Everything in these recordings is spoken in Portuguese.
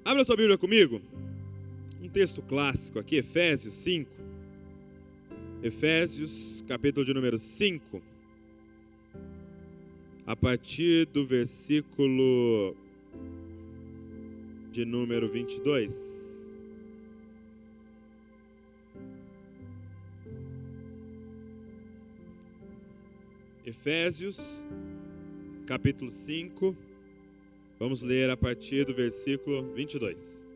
Abra sua Bíblia comigo. Um texto clássico aqui, Efésios 5. Efésios, capítulo de número 5. A partir do versículo de número 22. Efésios, capítulo 5. Vamos ler a partir do versículo 22.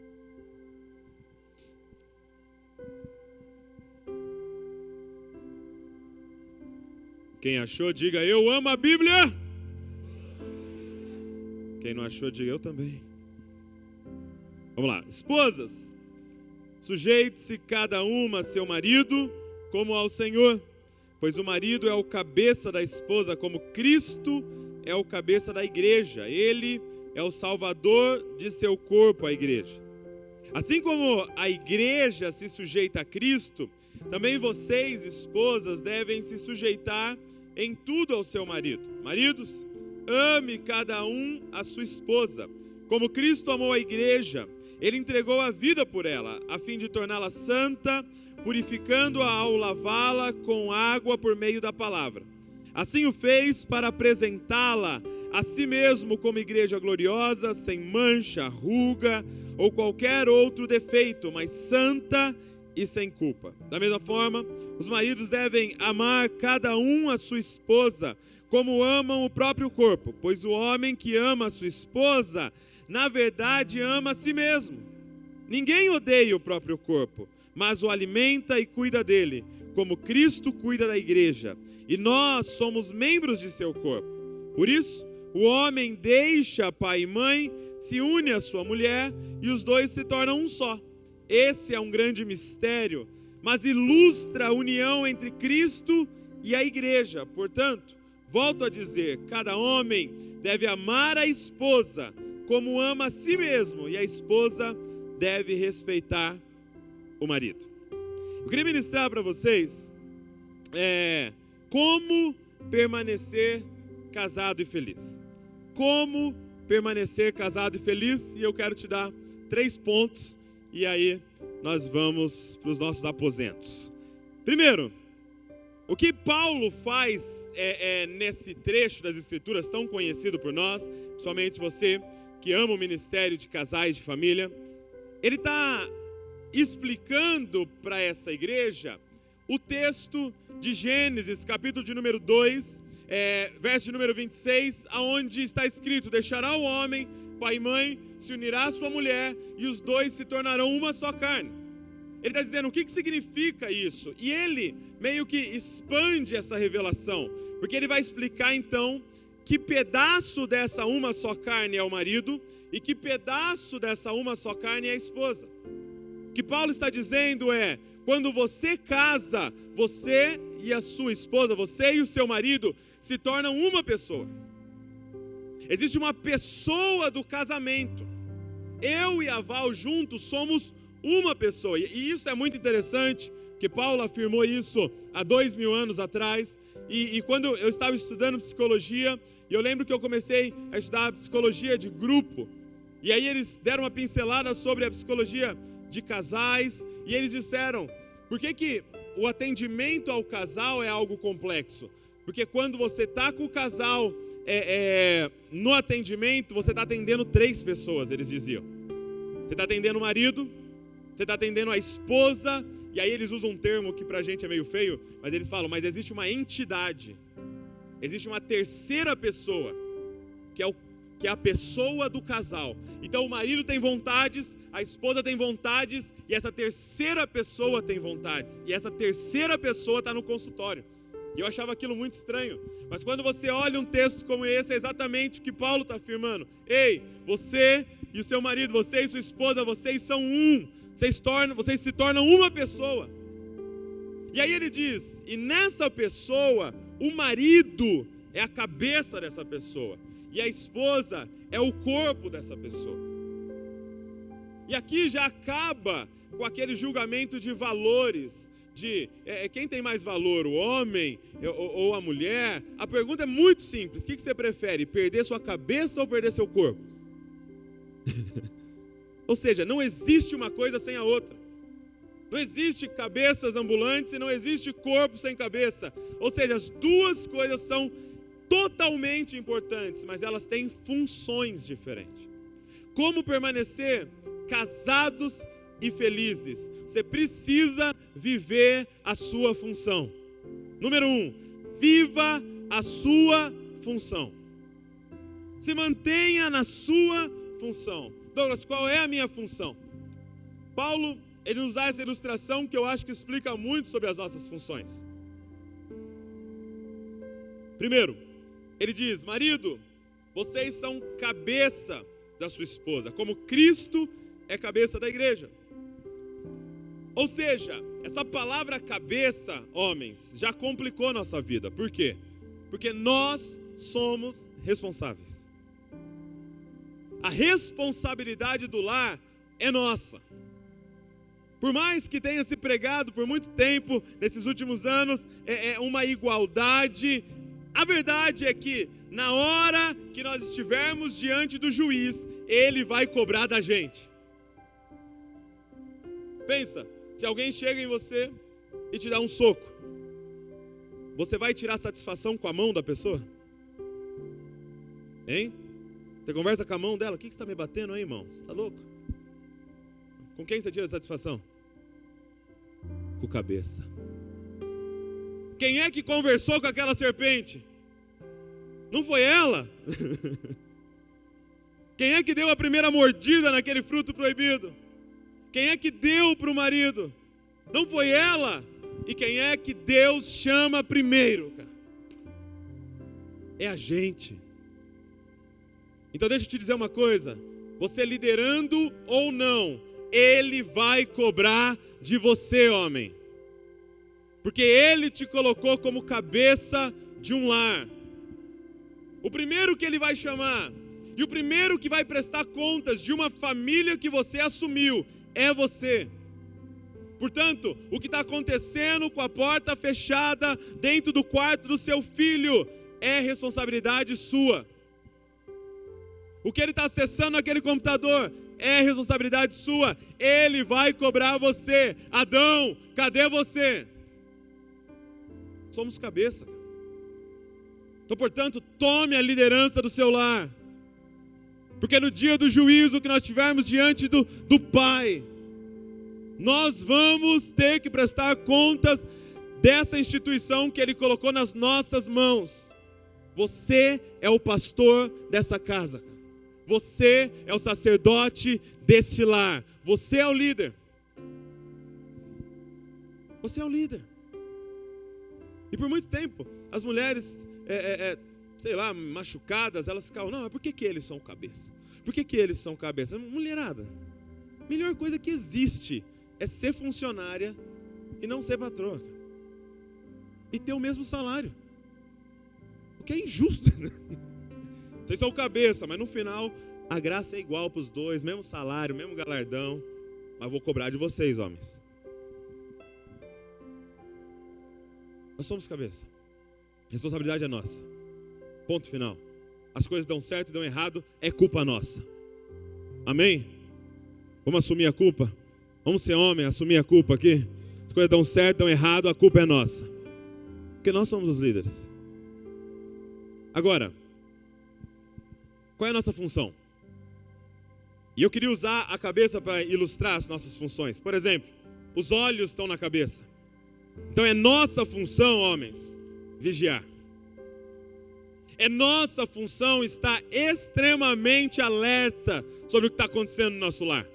Quem achou, diga: eu amo a Bíblia. Quem não achou, diga: eu também. Vamos lá. Esposas, sujeite-se cada uma a seu marido como ao Senhor, pois o marido é o cabeça da esposa, como Cristo é o cabeça da igreja. Ele é o salvador de seu corpo, a igreja. Assim como a igreja se sujeita a Cristo, também vocês, esposas, devem se sujeitar em tudo ao seu marido. Maridos, ame cada um a sua esposa, como Cristo amou a igreja. Ele entregou a vida por ela, a fim de torná-la santa, purificando-a ao lavá-la com água por meio da palavra. Assim o fez para apresentá-la a si mesmo como igreja gloriosa, sem mancha, ruga ou qualquer outro defeito, mas santa e sem culpa. Da mesma forma, os maridos devem amar cada um a sua esposa, como amam o próprio corpo, pois o homem que ama a sua esposa, na verdade ama a si mesmo. Ninguém odeia o próprio corpo, mas o alimenta e cuida dele, como Cristo cuida da igreja, e nós somos membros de seu corpo. Por isso, o homem deixa pai e mãe, se une à sua mulher, e os dois se tornam um só. Esse é um grande mistério, mas ilustra a união entre Cristo e a igreja. Portanto, volto a dizer, cada homem deve amar a esposa como ama a si mesmo, e a esposa deve respeitar o marido. Eu queria ministrar para vocês como permanecer casado e feliz. Como permanecer casado e feliz, e eu quero te dar 3 pontos, e aí nós vamos para os nossos aposentos. Primeiro, o que Paulo faz nesse trecho das Escrituras tão conhecido por nós, principalmente você que ama o ministério de casais de família, ele está explicando para essa igreja o texto de Gênesis, capítulo de número 2, verso de número 26, aonde está escrito: deixará o homem, pai e mãe, se unirá à sua mulher, e os dois se tornarão uma só carne. Ele está dizendo o que significa isso, e ele meio que expande essa revelação, porque ele vai explicar então que pedaço dessa uma só carne é o marido, e que pedaço dessa uma só carne é a esposa. O que Paulo está dizendo é: quando você casa, você e a sua esposa, você e o seu marido se tornam uma pessoa. Existe uma pessoa do casamento. Eu e a Val juntos somos uma pessoa. E isso é muito interessante, que Paulo afirmou isso há 2000 anos atrás. E quando eu estava estudando psicologia, eu lembro que eu comecei a estudar psicologia de grupo. E aí eles deram uma pincelada sobre a psicologia de casais. E eles disseram: por que o atendimento ao casal é algo complexo? Porque quando você está com o casal no atendimento, você está atendendo 3 pessoas, eles diziam. Você está atendendo o marido, você está atendendo a esposa, e aí eles usam um termo que pra gente é meio feio, mas eles falam: mas existe uma entidade, existe uma terceira pessoa, que é a pessoa do casal. Então o marido tem vontades, a esposa tem vontades, e essa terceira pessoa tem vontades, e essa terceira pessoa está no consultório. E eu achava aquilo muito estranho, mas quando você olha um texto como esse, é exatamente o que Paulo está afirmando. Ei, você e o seu marido, você e sua esposa, vocês são um, vocês se tornam uma pessoa. E aí ele diz: e nessa pessoa, o marido é a cabeça dessa pessoa, e a esposa é o corpo dessa pessoa. E aqui já acaba com aquele julgamento de valores, de quem tem mais valor, o homem ou a mulher. A pergunta é muito simples: o que você prefere, perder sua cabeça ou perder seu corpo? Ou seja, não existe uma coisa sem a outra. Não existe cabeças ambulantes e não existe corpo sem cabeça. Ou seja, as duas coisas são totalmente importantes, mas elas têm funções diferentes. Como permanecer casados e felizes? Você precisa viver a sua função. Número 1, viva a sua função. Se mantenha na sua função. Douglas, qual é a minha função? Paulo, ele nos dá essa ilustração que eu acho que explica muito sobre as nossas funções. Primeiro, ele diz: marido, vocês são cabeça da sua esposa, como Cristo é cabeça da igreja. Ou seja, essa palavra cabeça, homens, já complicou nossa vida. Por quê? Porque nós somos responsáveis. A responsabilidade do lar é nossa. Por mais que tenha se pregado por muito tempo, nesses últimos anos, uma igualdade, a verdade é que na hora que nós estivermos diante do juiz, ele vai cobrar da gente. Pensa, se alguém chega em você e te dá um soco, você vai tirar satisfação com a mão da pessoa? Hein? Você conversa com a mão dela: o que você está me batendo aí, irmão? Você está louco? Com quem você tira satisfação? Com cabeça. Quem é que conversou com aquela serpente? Não foi ela? Quem é que deu a primeira mordida naquele fruto proibido? Quem é que deu para o marido? Não foi ela? E quem é que Deus chama primeiro, cara? É a gente. Então deixa eu te dizer uma coisa: você liderando ou não, Ele vai cobrar de você, homem. Porque Ele te colocou como cabeça de um lar. O primeiro que Ele vai chamar, e o primeiro que vai prestar contas de uma família que você assumiu, é você. Portanto, o que está acontecendo com a porta fechada dentro do quarto do seu filho é responsabilidade sua. O que ele está acessando naquele computador é responsabilidade sua. Ele vai cobrar você. Adão, cadê você? Somos cabeça. Então, portanto, tome a liderança do seu lar. Porque no dia do juízo que nós tivermos diante do Pai, nós vamos ter que prestar contas dessa instituição que Ele colocou nas nossas mãos. Você é o pastor dessa casa. Você é o sacerdote deste lar. Você é o líder. Você é o líder. E por muito tempo, as mulheres, sei lá, machucadas, elas ficavam: não, mas por que eles são cabeça? Por que eles são cabeça? Mulherada, a melhor coisa que existe é ser funcionária e não ser patroa. E ter o mesmo salário. O que é injusto, né? Vocês são cabeça, mas no final a graça é igual para os dois, mesmo salário, mesmo galardão. Mas vou cobrar de vocês, homens. Nós somos cabeça. A responsabilidade é nossa. Ponto final. As coisas dão certo e dão errado, é culpa nossa. Amém? Vamos assumir a culpa? Vamos ser homem, assumir a culpa aqui? As coisas dão certo, dão errado, a culpa é nossa. Porque nós somos os líderes. Agora, qual é a nossa função? E eu queria usar a cabeça para ilustrar as nossas funções. Por exemplo, os olhos estão na cabeça. Então é nossa função, homens, vigiar. É nossa função estar extremamente alerta sobre o que está acontecendo no nosso lar.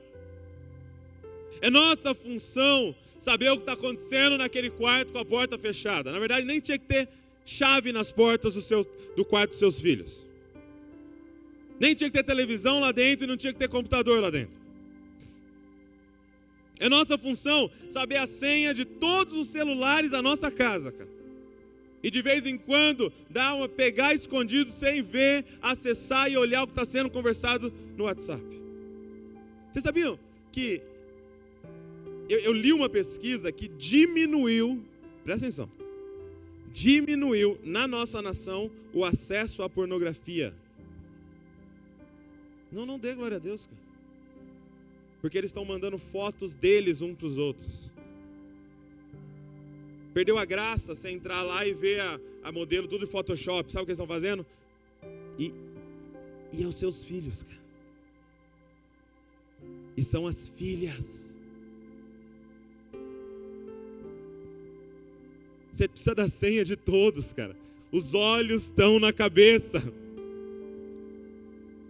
É nossa função saber o que está acontecendo naquele quarto com a porta fechada. Na verdade, nem tinha que ter chave nas portas do quarto dos seus filhos. Nem tinha que ter televisão lá dentro e não tinha que ter computador lá dentro. É nossa função saber a senha de todos os celulares da nossa casa, cara. E de vez em quando pegar escondido sem ver, acessar e olhar o que está sendo conversado no WhatsApp. Vocês sabiam que eu li uma pesquisa que diminuiu, presta atenção, diminuiu na nossa nação o acesso à pornografia. Não dê glória a Deus, cara. Porque eles estão mandando fotos deles uns para os outros. Perdeu a graça você entrar lá e ver a modelo tudo em Photoshop. Sabe o que eles estão fazendo? E é os seus filhos, cara. E são as filhas. Você precisa da senha de todos, cara. Os olhos estão na cabeça.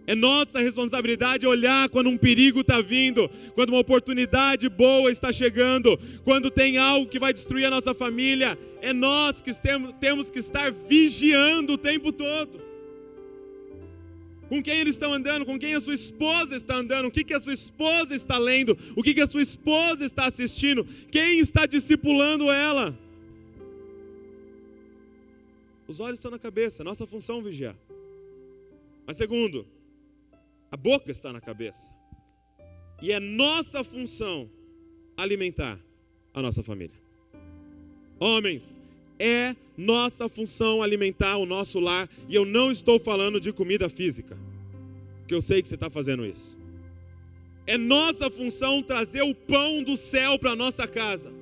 É nossa responsabilidade olhar quando um perigo está vindo, quando uma oportunidade boa está chegando, quando tem algo que vai destruir a nossa família. É nós que temos que estar vigiando o tempo todo. Com quem eles estão andando, com quem a sua esposa está andando, o que a sua esposa está lendo, o que a sua esposa está assistindo, quem está discipulando ela. Os olhos estão na cabeça, nossa função é vigiar. Mas segundo, a boca está na cabeça. E é nossa função alimentar a nossa família. Homens, é nossa função alimentar o nosso lar. E eu não estou falando de comida física, que eu sei que você está fazendo isso. É nossa função trazer o pão do céu para a nossa casa.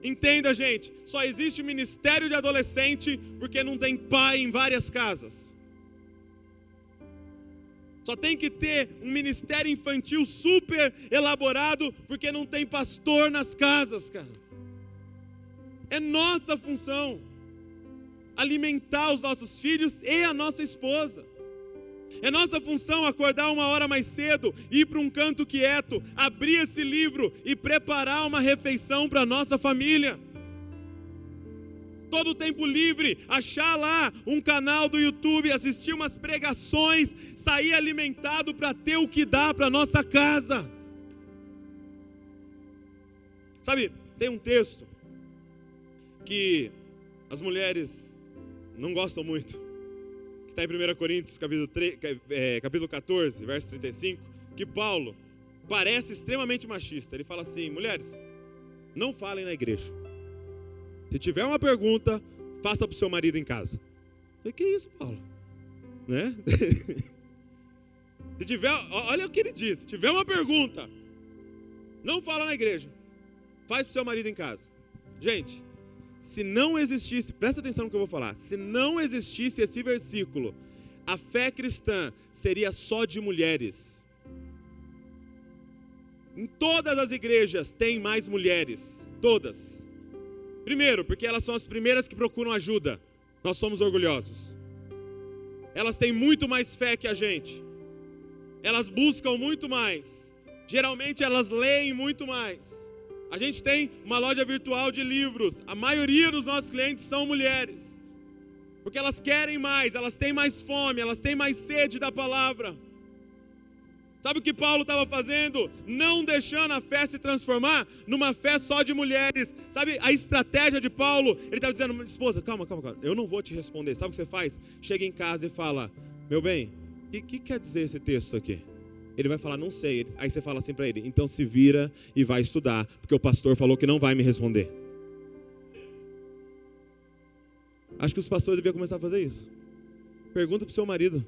Entenda, gente, só existe ministério de adolescente porque não tem pai em várias casas. Só tem que ter um ministério infantil super elaborado porque não tem pastor nas casas, cara. É nossa função alimentar os nossos filhos e a nossa esposa. É nossa função acordar 1 hora mais cedo, ir para um canto quieto, abrir esse livro e preparar uma refeição para a nossa família. Todo o tempo livre, achar lá um canal do YouTube, assistir umas pregações, sair alimentado para ter o que dá para a nossa casa. Sabe, tem um texto que as mulheres não gostam muito, que está em 1 Coríntios capítulo 14, verso 35, que Paulo parece extremamente machista. Ele fala assim: mulheres, não falem na igreja. Se tiver uma pergunta, faça para o seu marido em casa. Eu falei, que isso, Paulo? Né? Se tiver, olha o que ele diz: se tiver uma pergunta, não fala na igreja, faz para o seu marido em casa. Gente, se não existisse, presta atenção no que eu vou falar, se não existisse esse versículo, a fé cristã seria só de mulheres. Em todas as igrejas tem mais mulheres, todas. Primeiro, porque elas são as primeiras que procuram ajuda. Nós somos orgulhosos. Elas têm muito mais fé que a gente. Elas buscam muito mais. Geralmente elas leem muito mais. A gente tem uma loja virtual de livros. A maioria dos nossos clientes são mulheres. Porque elas querem mais, elas têm mais fome, elas têm mais sede da palavra. Sabe o que Paulo estava fazendo? Não deixando a fé se transformar numa fé só de mulheres. Sabe a estratégia de Paulo? Ele estava dizendo: esposa, calma, eu não vou te responder. Sabe o que você faz? Chega em casa e fala: meu bem, o que quer dizer esse texto aqui? Ele vai falar: não sei. Aí você fala assim para ele: então se vira e vai estudar, porque o pastor falou que não vai me responder. Acho que os pastores deviam começar a fazer isso. Pergunta para o seu marido,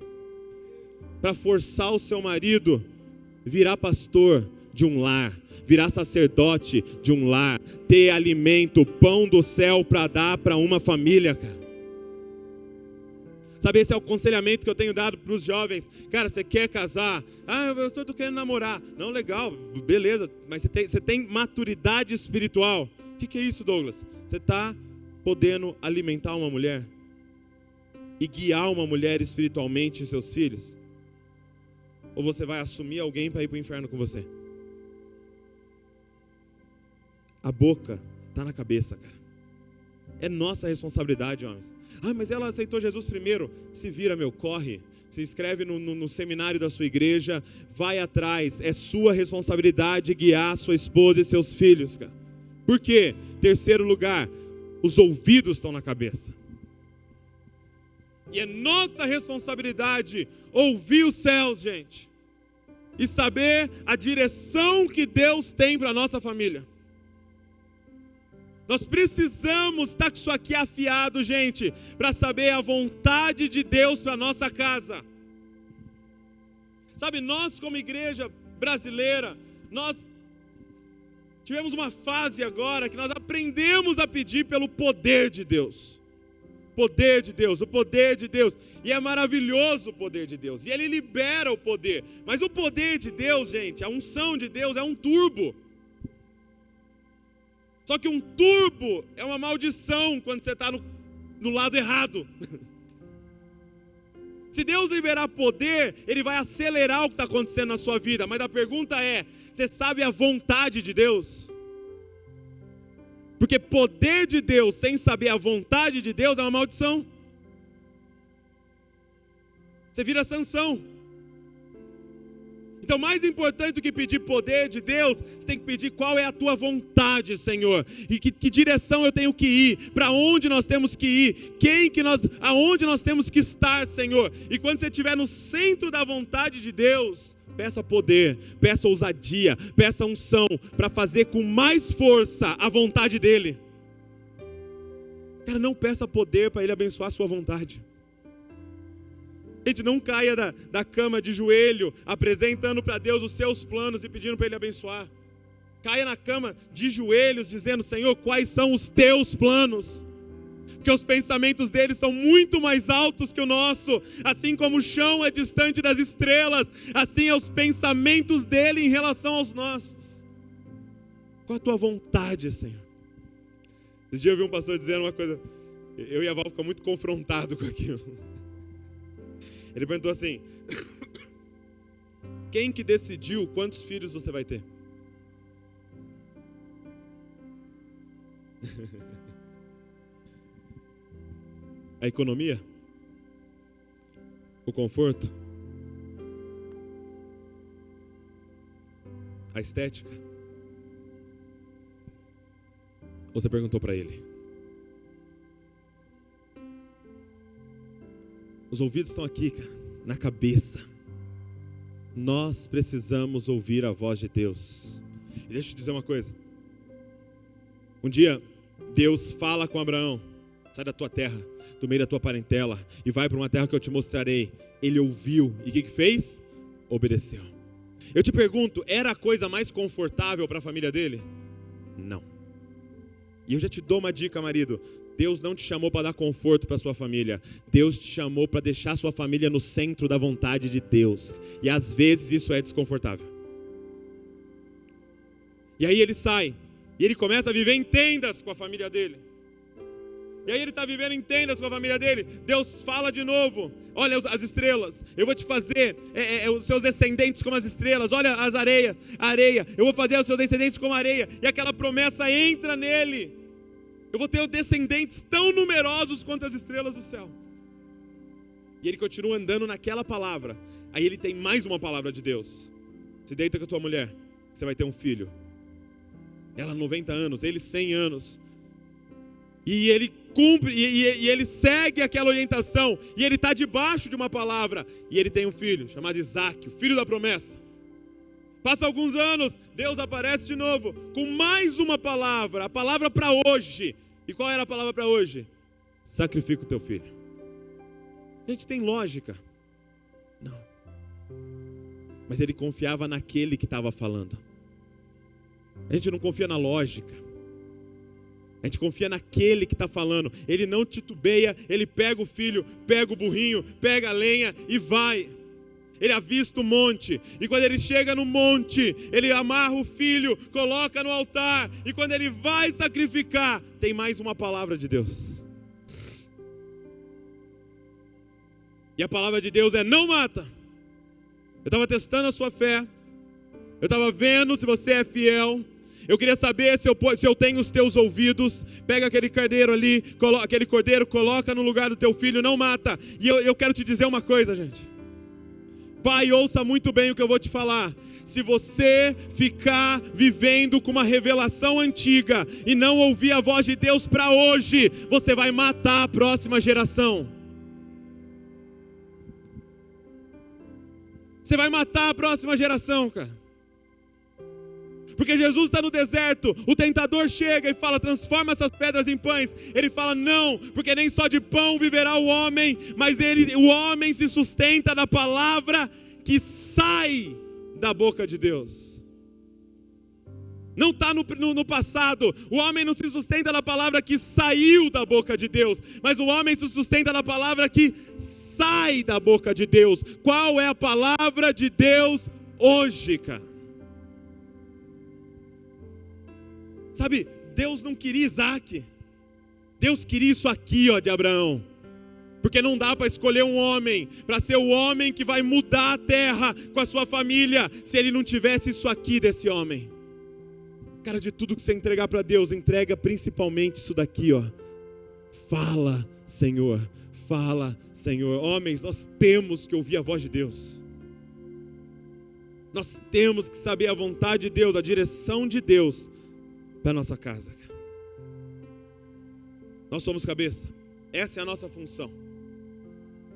para forçar o seu marido virar pastor de um lar, virar sacerdote de um lar, ter alimento, pão do céu para dar para uma família, cara. Sabe, esse é o aconselhamento que eu tenho dado para os jovens. Cara, você quer casar? Eu estou querendo namorar. Não, legal, beleza, mas você tem maturidade espiritual. O que é isso, Douglas? Você está podendo alimentar uma mulher e guiar uma mulher espiritualmente e seus filhos? Ou você vai assumir alguém para ir para o inferno com você? A boca está na cabeça, cara. É nossa responsabilidade, homens. Mas ela aceitou Jesus primeiro. Se vira, meu, corre. Se inscreve no seminário da sua igreja. Vai atrás. É sua responsabilidade guiar sua esposa e seus filhos, cara. Por quê? Terceiro lugar, os ouvidos estão na cabeça. E é nossa responsabilidade ouvir os céus, gente. E saber a direção que Deus tem para a nossa família. Nós precisamos estar com isso aqui afiado, gente, para saber a vontade de Deus para a nossa casa. Sabe, nós como igreja brasileira, nós tivemos uma fase agora que nós aprendemos a pedir pelo poder de Deus. Poder de Deus, o poder de Deus. E é maravilhoso o poder de Deus. E Ele libera o poder. Mas o poder de Deus, gente, a unção de Deus é um turbo. Só que um turbo é uma maldição quando você está no lado errado. Se Deus liberar poder, Ele vai acelerar o que está acontecendo na sua vida. Mas a pergunta é, você sabe a vontade de Deus? Porque poder de Deus sem saber a vontade de Deus é uma maldição. Você vira Sansão. Então, mais importante do que pedir poder de Deus, você tem que pedir qual é a tua vontade, Senhor. E que direção eu tenho que ir, para onde nós temos que ir, aonde nós temos que estar, Senhor. E quando você estiver no centro da vontade de Deus, peça poder, peça ousadia, peça unção, para fazer com mais força a vontade dEle. Cara, não peça poder para Ele abençoar a sua vontade. Gente, não caia da cama de joelho, apresentando para Deus os seus planos e pedindo para Ele abençoar. Caia na cama de joelhos, dizendo, Senhor, quais são os teus planos? Porque os pensamentos dele são muito mais altos que o nosso. Assim como o chão é distante das estrelas, assim é os pensamentos dele em relação aos nossos. Qual a tua vontade, Senhor? Esse dia eu vi um pastor dizendo uma coisa, eu e a Val ficamos muito confrontados com aquilo. Ele perguntou assim, quem que decidiu quantos filhos você vai ter? A economia? O conforto? A estética? Ou você perguntou para ele? Os ouvidos estão aqui, cara, na cabeça. Nós precisamos ouvir a voz de Deus. E deixa eu te dizer uma coisa. Um dia, Deus fala com Abraão, sai da tua terra, do meio da tua parentela, e vai para uma terra que eu te mostrarei. Ele ouviu, e o que fez? Obedeceu. Eu te pergunto, era a coisa mais confortável para a família dele? Não. E eu já te dou uma dica, marido. Deus não te chamou para dar conforto para sua família. Deus te chamou para deixar sua família no centro da vontade de Deus. E às vezes isso é desconfortável. E aí ele sai. E ele começa a viver em tendas com a família dele. E aí ele está vivendo em tendas com a família dele. Deus fala de novo. Olha as estrelas. Eu vou te fazer os seus descendentes como as estrelas. Olha as areia. Eu vou fazer os seus descendentes como areia. E aquela promessa entra nele. Eu vou ter descendentes tão numerosos quanto as estrelas do céu. E ele continua andando naquela palavra. Aí ele tem mais uma palavra de Deus. Se deita com a tua mulher, você vai ter um filho. Ela 90 anos, ele 100 anos. E ele cumpre, e ele segue aquela orientação. E ele está debaixo de uma palavra. E ele tem um filho, chamado Isaac, o filho da promessa. Passa alguns anos, Deus aparece de novo, com mais uma palavra, a palavra para hoje. E qual era a palavra para hoje? Sacrifica o teu filho. Gente, tem lógica? Não. Mas ele confiava naquele que estava falando. A gente não confia na lógica. A gente confia naquele que está falando. Ele não titubeia, ele pega o filho, pega o burrinho, pega a lenha e vai. Ele avista o monte, e quando ele chega no monte, ele amarra o filho, coloca no altar, e quando ele vai sacrificar, tem mais uma palavra de Deus. E a palavra de Deus é: não mata. Eu estava testando a sua fé, eu estava vendo se você é fiel. Eu queria saber se eu tenho os teus ouvidos. Pega aquele cordeiro ali, coloca no lugar do teu filho, não mata. E eu quero te dizer uma coisa, gente. Pai, ouça muito bem o que eu vou te falar. Se você ficar vivendo com uma revelação antiga e não ouvir a voz de Deus para hoje, você vai matar a próxima geração. Você vai matar a próxima geração, cara. Porque Jesus está no deserto, o tentador chega e fala: transforma essas pedras em pães. Ele fala: não, porque nem só de pão viverá o homem, mas o homem se sustenta da palavra que sai da boca de Deus. Não está no passado. O homem não se sustenta na palavra que saiu da boca de Deus, mas o homem se sustenta na palavra que sai da boca de Deus. Qual é a palavra de Deus hoje, cara? Sabe, Deus não queria Isaac. Deus queria isso aqui, ó, de Abraão. Porque não dá para escolher um homem para ser o homem que vai mudar a terra com a sua família, se ele não tivesse isso aqui desse homem. Cara, de tudo que você entregar para Deus, entrega principalmente isso daqui, ó. Fala, Senhor. Fala, Senhor. Homens, nós temos que ouvir a voz de Deus. Nós temos que saber a vontade de Deus, a direção de Deus para a nossa casa. Nós somos cabeça. Essa é a nossa função.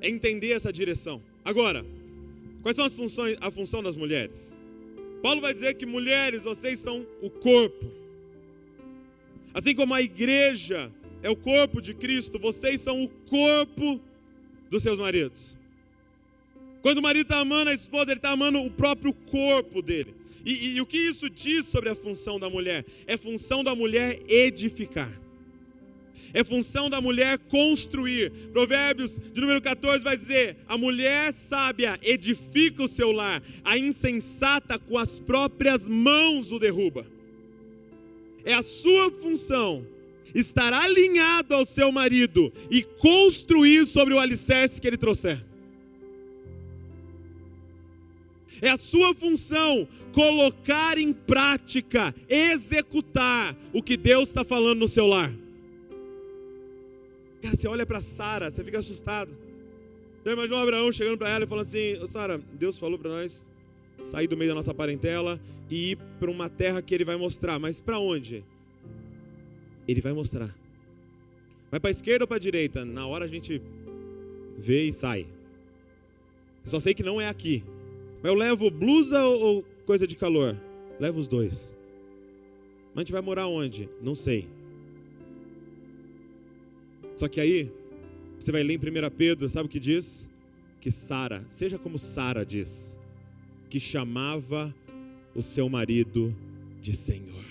É entender essa direção. Agora, quais são as funções, a função das mulheres? Paulo vai dizer que mulheres, vocês são o corpo. Assim como a igreja é o corpo de Cristo, vocês são o corpo dos seus maridos. Quando o marido está amando a esposa, ele está amando o próprio corpo dele. E o que isso diz sobre a função da mulher? É função da mulher edificar. É função da mulher construir. Provérbios de número 14 vai dizer: a mulher sábia edifica o seu lar, a insensata com as próprias mãos o derruba. É a sua função estar alinhado ao seu marido e construir sobre o alicerce que ele trouxer. É a sua função colocar em prática, executar o que Deus está falando no seu lar. Cara, você olha para Sara, você fica assustado. Você imagina o Abraão chegando para ela e falando assim: Sara, Deus falou para nós sair do meio da nossa parentela e ir para uma terra que Ele vai mostrar. Mas para onde? Ele vai mostrar. Vai para a esquerda ou para a direita? Na hora a gente vê e sai. Só sei que não é aqui. Mas eu levo blusa ou coisa de calor? Levo os dois. Mas a gente vai morar onde? Não sei. Só que aí, você vai ler em 1 Pedro, sabe o que diz? Que Sara, seja como Sara diz, que chamava o seu marido de Senhor.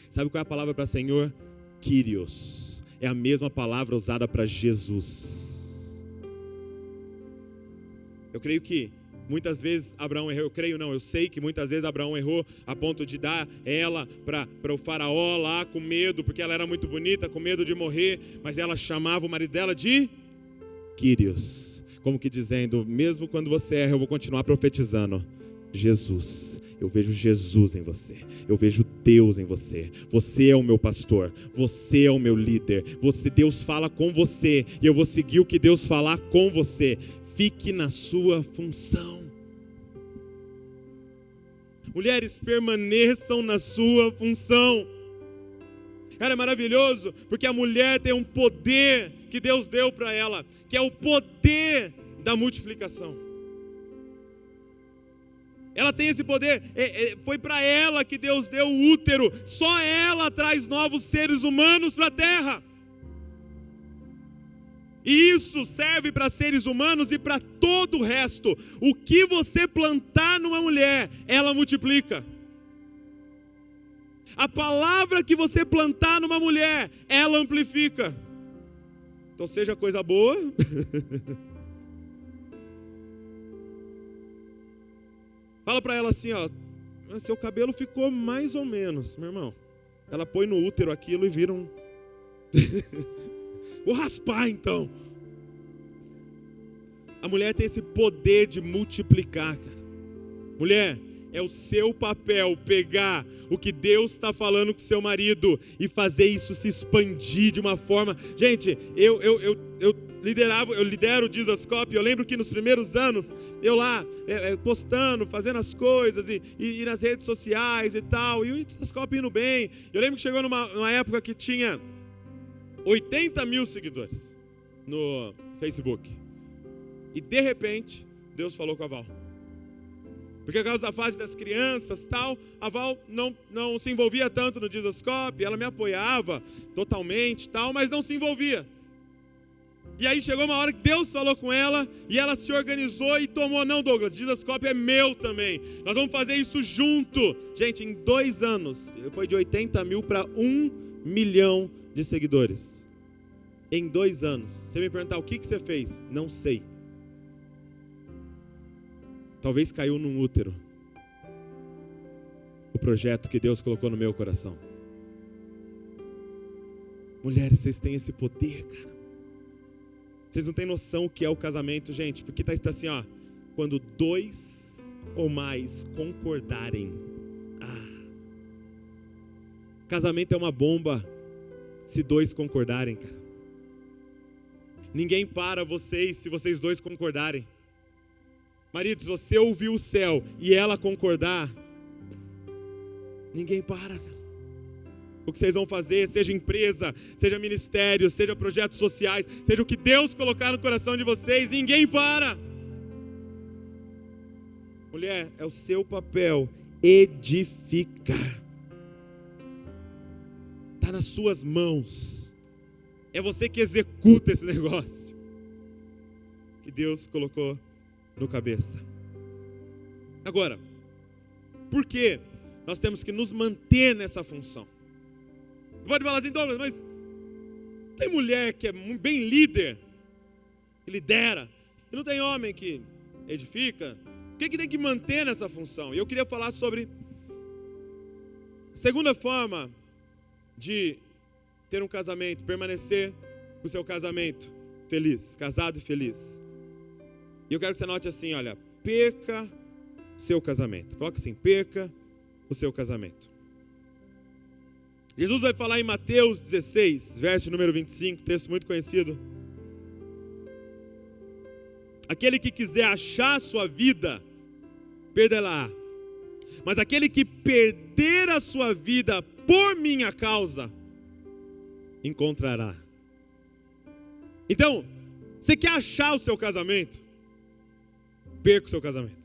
Sabe qual é a palavra para Senhor? Kyrios. É a mesma palavra usada para Jesus. Eu creio que muitas vezes Abraão errou, eu sei que muitas vezes Abraão errou a ponto de dar ela para o faraó lá com medo, porque ela era muito bonita, com medo de morrer, mas ela chamava o marido dela de Kyrios, como que dizendo, mesmo quando você erra, eu vou continuar profetizando. Jesus, eu vejo Jesus em você, eu vejo Deus em você, você é o meu pastor, você é o meu líder, Deus fala com você, e eu vou seguir o que Deus falar com você. Fique na sua função. Mulheres, permaneçam na sua função. Cara, é maravilhoso, porque a mulher tem um poder que Deus deu para ela, que é o poder da multiplicação. Ela tem esse poder, foi para ela que Deus deu o útero, só ela traz novos seres humanos para a terra. E isso serve para seres humanos e para todo o resto. O que você plantar numa mulher, ela multiplica. A palavra que você plantar numa mulher, ela amplifica. Então seja coisa boa. Fala para ela assim, ó, seu cabelo ficou mais ou menos, meu irmão. Ela põe no útero aquilo e vira um... Vou raspar então. A mulher tem esse poder de multiplicar, cara. Mulher, é o seu papel pegar o que Deus está falando com seu marido e fazer isso se expandir de uma forma... Gente, eu lidero o Jesuscope. Eu lembro que nos primeiros anos, eu lá postando, fazendo as coisas e nas redes sociais e tal, e o Jesuscope indo bem. Eu lembro que chegou numa época que tinha 80 mil seguidores no Facebook. E de repente, Deus falou com a Val. Porque por causa da fase das crianças e tal, a Val não se envolvia tanto no Jesuscope. Ela me apoiava totalmente e tal, mas não se envolvia. E aí chegou uma hora que Deus falou com ela e ela se organizou e tomou. Não, Douglas, Jesuscope é meu também. Nós vamos fazer isso junto. Gente, em 2 anos, foi de 80 mil para 1 milhão de seguidores. Em 2 anos. Você me perguntar o que você fez? Não sei. Talvez caiu num útero. O projeto que Deus colocou no meu coração. Mulheres, vocês têm esse poder, cara. Vocês não têm noção o que é o casamento, gente. Porque está assim, ó. Quando 2 ou mais concordarem. Casamento é uma bomba. Se 2 concordarem, cara. Ninguém para vocês se vocês 2 concordarem. Marido, se você ouvir o céu e ela concordar, ninguém para, cara. O que vocês vão fazer, seja empresa, seja ministério, seja projetos sociais, seja o que Deus colocar no coração de vocês, ninguém para. Mulher, é o seu papel edificar. Está nas suas mãos. É você que executa esse negócio que Deus colocou no cabeça. Agora, por que nós temos que nos manter nessa função? Pode falar assim, Douglas, mas tem mulher que é bem líder, que lidera, e não tem homem que edifica. O que tem que manter nessa função? E eu queria falar sobre a segunda forma de ter um casamento, permanecer com o seu casamento feliz, casado e feliz. E eu quero que você anote assim, olha, perca seu casamento. Coloca assim, perca o seu casamento. Jesus vai falar em Mateus 16, verso número 25, texto muito conhecido. Aquele que quiser achar a sua vida, perderá. Mas aquele que perder a sua vida por minha causa, encontrará. Então, você quer achar o seu casamento? Perca o seu casamento.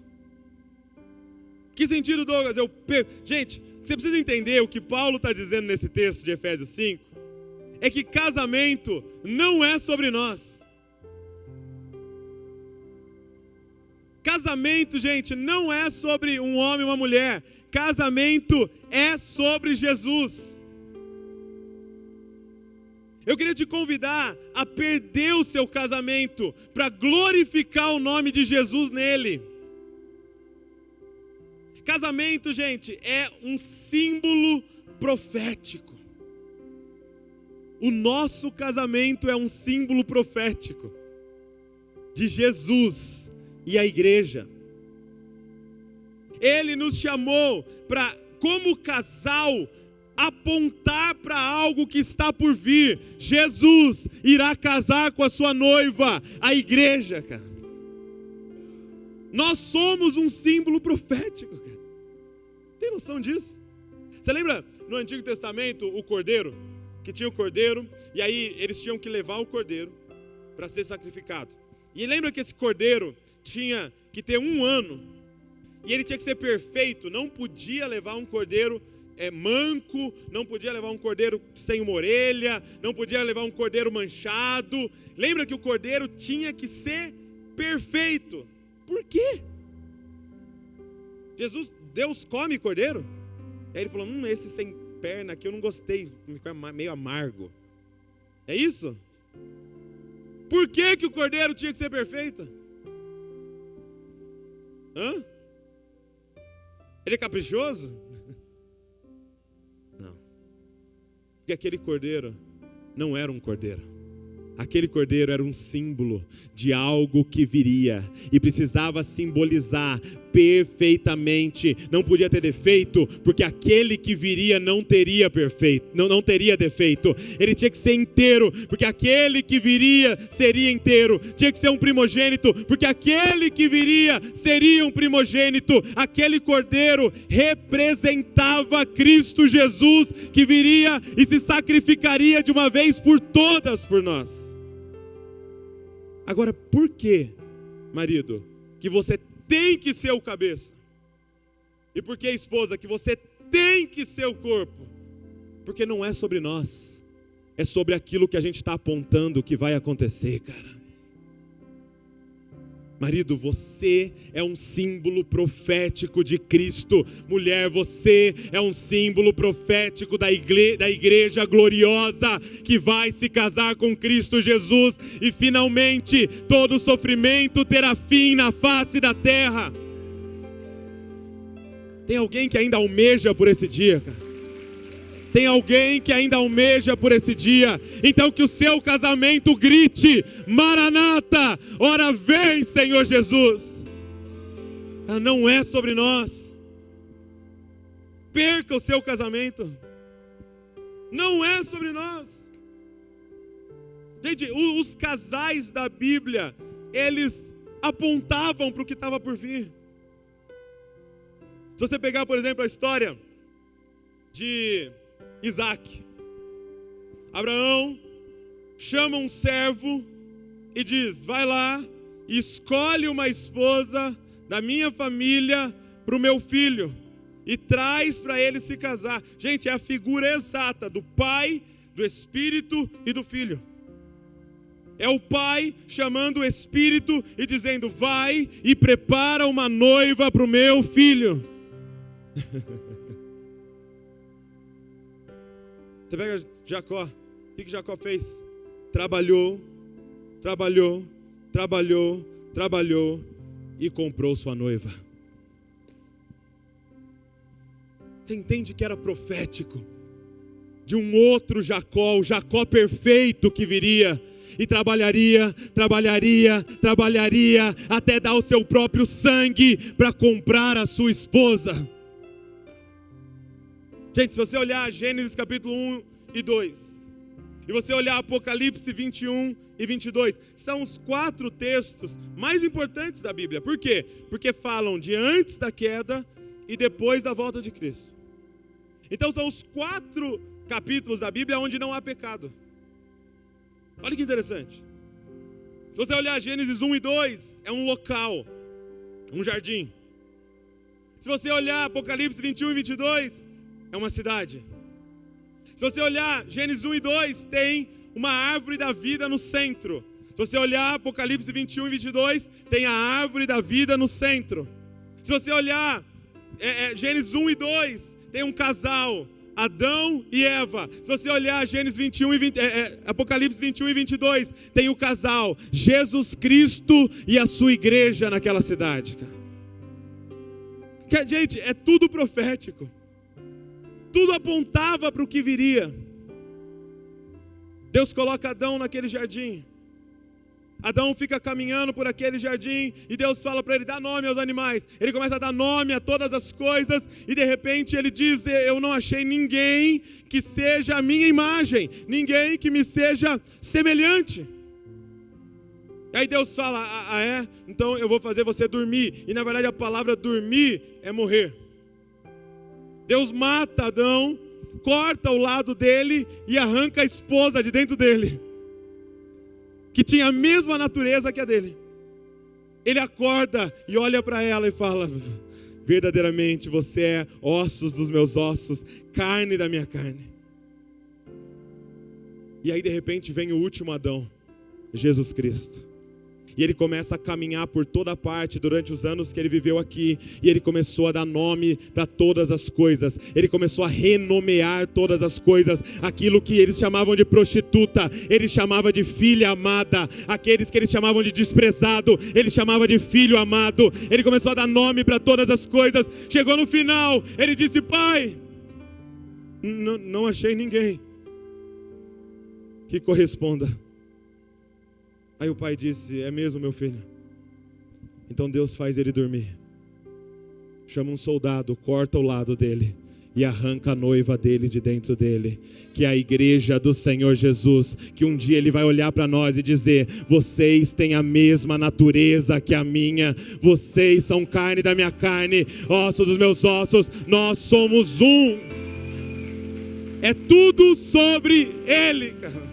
Que sentido, Douglas? Eu perco. Gente, você precisa entender o que Paulo está dizendo nesse texto de Efésios 5. É que casamento não é sobre nós. Casamento, gente, não é sobre um homem e uma mulher. Casamento é sobre Jesus. Eu queria te convidar a perder o seu casamento para glorificar o nome de Jesus nele. Casamento, gente, é um símbolo profético. O nosso casamento é um símbolo profético de Jesus e a igreja. Ele nos chamou para, como casal, apontar para algo que está por vir. Jesus irá casar com a sua noiva, a igreja, cara. Nós somos um símbolo profético, cara. Tem noção disso? Você lembra no Antigo Testamento o cordeiro? Que tinha o cordeiro, e aí eles tinham que levar o cordeiro para ser sacrificado. E lembra que esse cordeiro tinha que ter 1 ano, e ele tinha que ser perfeito, não podia levar um cordeiro manco, não podia levar um cordeiro sem uma orelha, não podia levar um cordeiro manchado. Lembra que o cordeiro tinha que ser perfeito. Por quê? Deus come cordeiro? Aí ele falou, esse sem perna aqui eu não gostei, ficou meio amargo. É isso? Por que que o cordeiro tinha que ser perfeito? Ele é caprichoso? Não. Porque aquele cordeiro não era um cordeiro. Aquele cordeiro era um símbolo de algo que viria e precisava simbolizar perfeitamente. Não podia ter defeito, porque aquele que viria não teria defeito. Ele tinha que ser inteiro, porque aquele que viria seria inteiro. Tinha que ser um primogênito, porque aquele que viria seria um primogênito. Aquele cordeiro representava Cristo Jesus, que viria e se sacrificaria de uma vez por todas por nós. Agora, por que, marido, que você tem que ser o cabeça? E por que, esposa, que você tem que ser o corpo? Porque não é sobre nós, é sobre aquilo que a gente está apontando que vai acontecer, cara. Marido, você é um símbolo profético de Cristo. Mulher, você é um símbolo profético da igreja gloriosa que vai se casar com Cristo Jesus. E finalmente todo sofrimento terá fim na face da terra. Tem alguém que ainda almeja por esse dia, cara? Tem alguém que ainda almeja por esse dia? Então que o seu casamento grite: Maranata, ora vem, Senhor Jesus. Não é sobre nós. Perca o seu casamento. Não é sobre nós. Gente, os casais da Bíblia, eles apontavam para o que estava por vir. Se você pegar, por exemplo, a história de Isaac, Abraão chama um servo e diz: vai lá e escolhe uma esposa da minha família para o meu filho e traz para ele se casar. Gente, é a figura exata do Pai, do Espírito e do Filho. É o Pai chamando o Espírito e dizendo: vai e prepara uma noiva para o meu filho. Você pega Jacó, o que Jacó fez? Trabalhou e comprou sua noiva. Você entende que era profético de um outro Jacó, o Jacó perfeito que viria e trabalharia até dar o seu próprio sangue para comprar a sua esposa. Gente, se você olhar Gênesis capítulo 1 e 2, e você olhar Apocalipse 21 e 22, são os 4 textos mais importantes da Bíblia. Por quê? Porque falam de antes da queda e depois da volta de Cristo. Então são os 4 capítulos da Bíblia onde não há pecado. Olha que interessante. Se você olhar Gênesis 1 e 2, é um local, um jardim. Se você olhar Apocalipse 21 e 22, é uma cidade. Se você olhar Gênesis 1 e 2, tem uma árvore da vida no centro. Se você olhar Apocalipse 21 e 22, tem a árvore da vida no centro. Se você olhar Gênesis 1 e 2, tem um casal, Adão e Eva. Se você olhar Gênesis 21 e Apocalipse 21 e 22, tem o casal, Jesus Cristo e a sua igreja naquela cidade. Gente, é tudo profético. Tudo apontava para o que viria. Deus coloca Adão naquele jardim. Adão fica caminhando por aquele jardim e Deus fala para ele: dá nome aos animais. Ele começa a dar nome a todas as coisas e de repente ele diz: eu não achei ninguém que seja a minha imagem, ninguém que me seja semelhante. Aí Deus fala: é? Então eu vou fazer você dormir. E na verdade a palavra dormir é morrer. Deus mata Adão, corta o lado dele e arranca a esposa de dentro dele, que tinha a mesma natureza que a dele. Ele acorda e olha para ela e fala: verdadeiramente você é ossos dos meus ossos, carne da minha carne. E aí de repente vem o último Adão, Jesus Cristo. E ele começa a caminhar por toda parte durante os anos que ele viveu aqui. E ele começou a dar nome para todas as coisas. Ele começou a renomear todas as coisas. Aquilo que eles chamavam de prostituta, ele chamava de filha amada. Aqueles que eles chamavam de desprezado, ele chamava de filho amado. Ele começou a dar nome para todas as coisas. Chegou no final, ele disse: pai, não achei ninguém que corresponda. Aí o pai disse: é mesmo, meu filho? Então Deus faz ele dormir. Chama um soldado, corta o lado dele e arranca a noiva dele de dentro dele, que é a igreja do Senhor Jesus, que um dia ele vai olhar para nós e dizer: vocês têm a mesma natureza que a minha, vocês são carne da minha carne, ossos dos meus ossos, nós somos um. É tudo sobre ele, cara.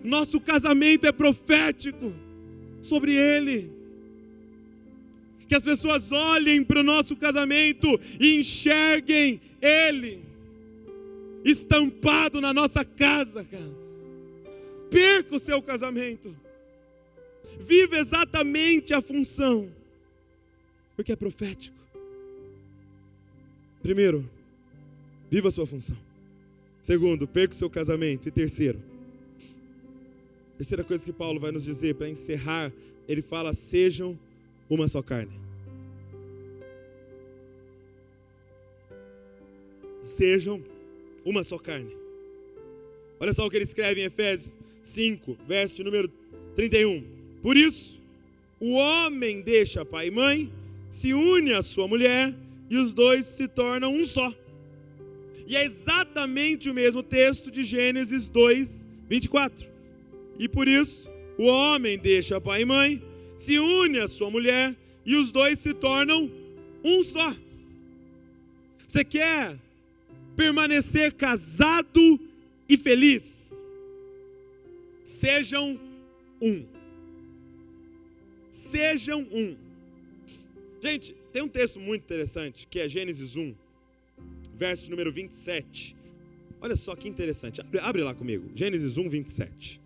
Nosso casamento é profético sobre ele. Que as pessoas olhem para o nosso casamento e enxerguem ele. estampado na nossa casa, cara. Perca o seu casamento. Viva exatamente a função, porque é profético. Primeiro, viva a sua função. Segundo, perca o seu casamento. E terceira coisa que Paulo vai nos dizer para encerrar, ele fala: sejam uma só carne. Sejam uma só carne. Olha só o que ele escreve em Efésios 5, verso de número 31. Por isso, o homem deixa pai e mãe, se une à sua mulher, e os dois se tornam um só. E é exatamente o mesmo texto de Gênesis 2, 24. E por isso, o homem deixa pai e mãe, se une à sua mulher, e os dois se tornam um só. Você quer permanecer casado e feliz? Sejam um. Sejam um. Gente, tem um texto muito interessante, que é Gênesis 1, verso de número 27. Olha só que interessante. Abre lá comigo. Gênesis 1, 27.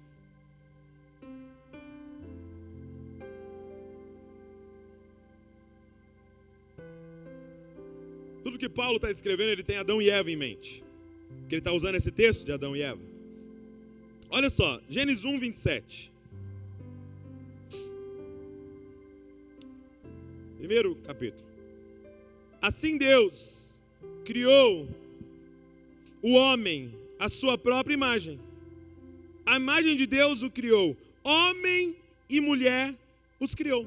Tudo que Paulo está escrevendo, ele tem Adão e Eva em mente. Porque ele está usando esse texto de Adão e Eva. Olha só, Gênesis 1, 27. Primeiro capítulo. Assim Deus criou o homem à sua própria imagem. A imagem de Deus o criou. Homem e mulher os criou.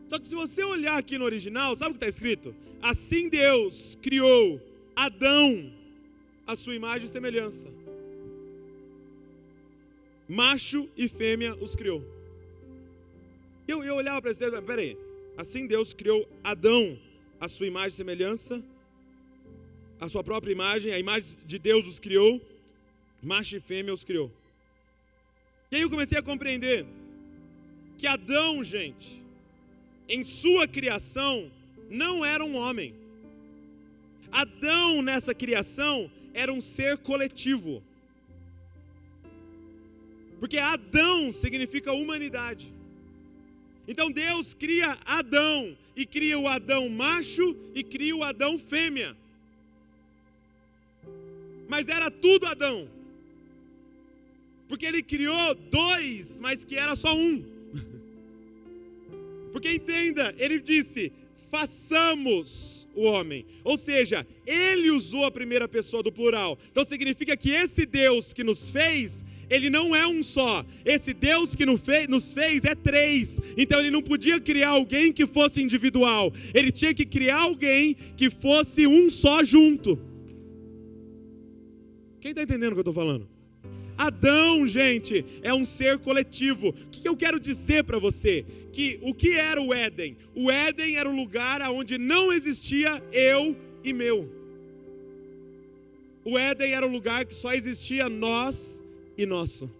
Só que se você olhar aqui no original, sabe o que está escrito? Assim Deus criou Adão à sua imagem e semelhança. Macho e fêmea os criou. Eu olhava para esse texto, peraí. Assim Deus criou Adão à sua imagem e semelhança, a sua própria imagem, a imagem de Deus os criou, macho e fêmea os criou. E aí eu comecei a compreender que Adão, gente, em sua criação, não era um homem. Adão, nessa criação, era um ser coletivo. Porque Adão significa humanidade. Então Deus cria Adão, e cria o Adão macho, e cria o Adão fêmea. Mas era tudo Adão. Porque ele criou dois, mas que era só um. Porque entenda, ele disse: façamos o homem. Ou seja, ele usou a primeira pessoa do plural. Então significa que esse Deus que nos fez, ele não é um só. Esse Deus que nos fez é três. Então ele não podia criar alguém que fosse individual. Ele tinha que criar alguém que fosse um só junto. Quem está entendendo o que eu estou falando? Adão, gente, é um ser coletivo. O que eu quero dizer para você? Que o que era o Éden? O Éden era o lugar onde não existia eu e meu. O Éden era o lugar que só existia nós e nosso.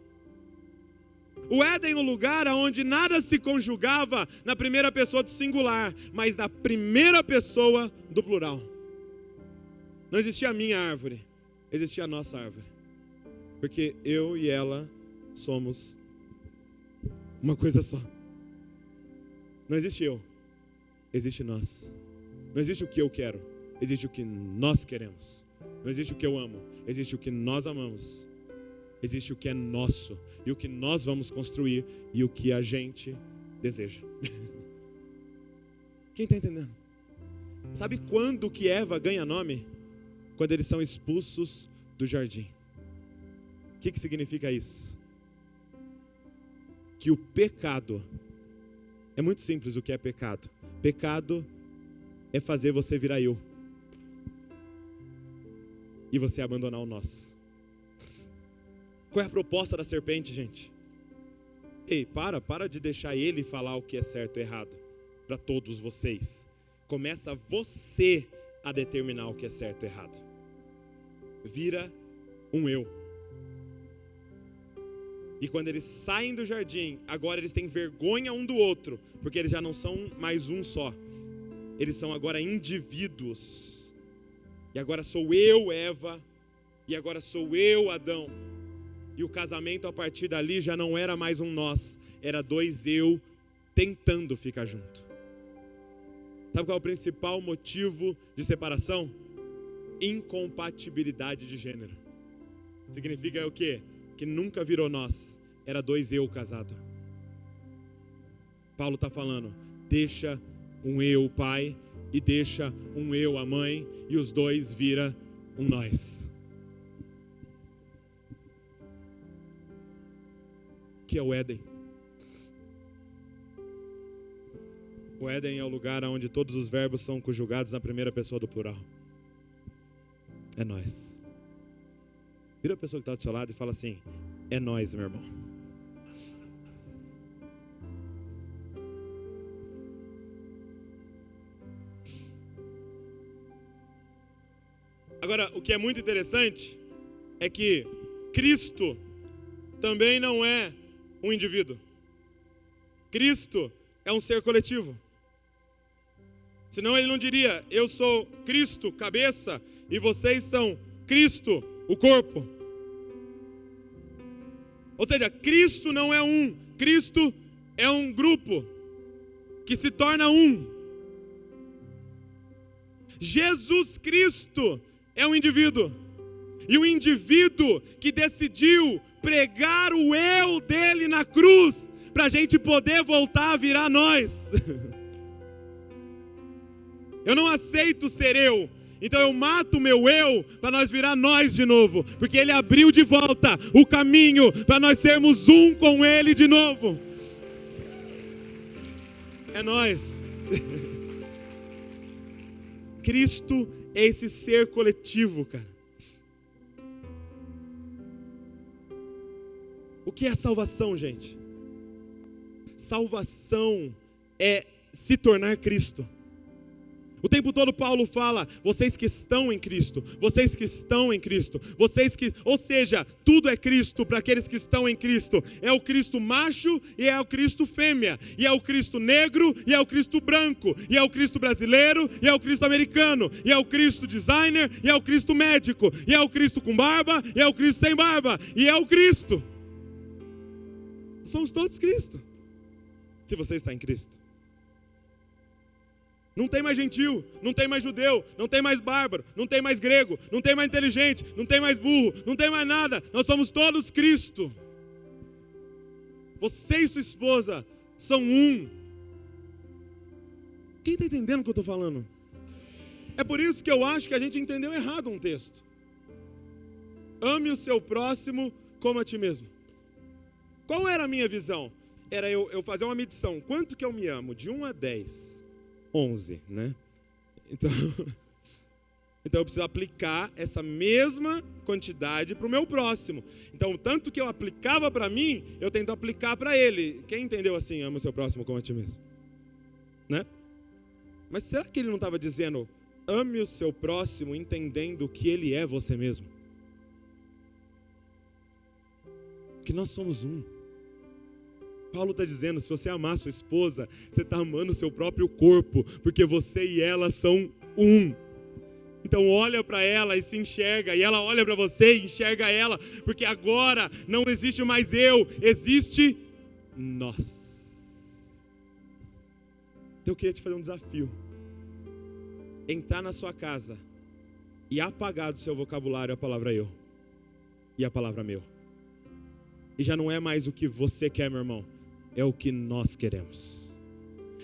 O Éden é um lugar onde nada se conjugava na primeira pessoa do singular, mas na primeira pessoa do plural. Não existia a minha árvore, existia a nossa árvore. Porque eu e ela somos uma coisa só. Não existe eu, existe nós. Não existe o que eu quero, existe o que nós queremos. Não existe o que eu amo, existe o que nós amamos. Existe o que é nosso, e o que nós vamos construir, e o que a gente deseja. Quem está entendendo? Sabe quando que Eva ganha nome? Quando eles são expulsos do jardim. O que significa isso? Que o pecado, é muito simples o que é pecado. Pecado é fazer você virar eu. E você abandonar o nós. Qual é a proposta da serpente, gente? Ei, para de deixar ele falar o que é certo e errado para todos vocês. Começa você a determinar o que é certo e errado. Vira um eu. E quando eles saem do jardim, agora eles têm vergonha um do outro, porque eles já não são mais um só. Eles são agora indivíduos. E agora sou eu, Eva, e agora sou eu, Adão. E o casamento a partir dali já não era mais um nós, era dois eu tentando ficar junto. Sabe qual é o principal motivo de separação? Incompatibilidade de gênero. Significa o quê? Que nunca virou nós, era dois eu casado. Paulo está falando, deixa um eu o pai e deixa um eu a mãe, e os dois vira um nós. Que é o Éden. O Éden é o lugar onde todos os verbos são conjugados na primeira pessoa do plural. É nós. Vira a pessoa que está do seu lado e fala assim, é nós, meu irmão. Agora, o que é muito interessante é que Cristo também não é um indivíduo. Cristo é um ser coletivo. Senão ele não diria, eu sou Cristo, cabeça, e vocês são Cristo, o corpo. Ou seja, Cristo não é um, Cristo é um grupo que se torna um. Jesus Cristo é um indivíduo. E o indivíduo que decidiu pregar o eu dele na cruz, para a gente poder voltar a virar nós. Eu não aceito ser eu, então eu mato o meu eu para nós virar nós de novo, porque ele abriu de volta o caminho para nós sermos um com ele de novo. É nós. Cristo é esse ser coletivo, cara. O que é salvação, gente? Salvação é se tornar Cristo. O tempo todo Paulo fala, vocês que estão em Cristo, vocês que estão em Cristo, vocês que, ou seja, tudo é Cristo para aqueles que estão em Cristo. É o Cristo macho e é o Cristo fêmea, e é o Cristo negro e é o Cristo branco, e é o Cristo brasileiro e é o Cristo americano, e é o Cristo designer e é o Cristo médico, e é o Cristo com barba e é o Cristo sem barba, e é o Cristo. Somos todos Cristo, se você está em Cristo. Não tem mais gentil, não tem mais judeu, não tem mais bárbaro, não tem mais grego, não tem mais inteligente, não tem mais burro, não tem mais nada. Nós somos todos Cristo. Você e sua esposa são um. Quem está entendendo o que eu estou falando? É por isso que eu acho que a gente entendeu errado um texto. Ame o seu próximo como a ti mesmo. Qual era a minha visão? Era eu fazer uma medição. Quanto que eu me amo? De 1 a 10. 11, né? Então eu preciso aplicar essa mesma quantidade para o meu próximo. Então, tanto que eu aplicava para mim, eu tento aplicar para ele. Quem entendeu assim, ama o seu próximo como a ti mesmo? Né? Mas será que ele não estava dizendo, ame o seu próximo entendendo que ele é você mesmo? Que nós somos um. Paulo está dizendo, se você amar sua esposa, você está amando o seu próprio corpo, porque você e ela são um. Então olha para ela e se enxerga, e ela olha para você e enxerga ela, porque agora não existe mais eu, existe nós. Então eu queria te fazer um desafio. Entrar na sua casa e apagar do seu vocabulário a palavra eu e a palavra meu. E já não é mais o que você quer, meu irmão. É o que nós queremos.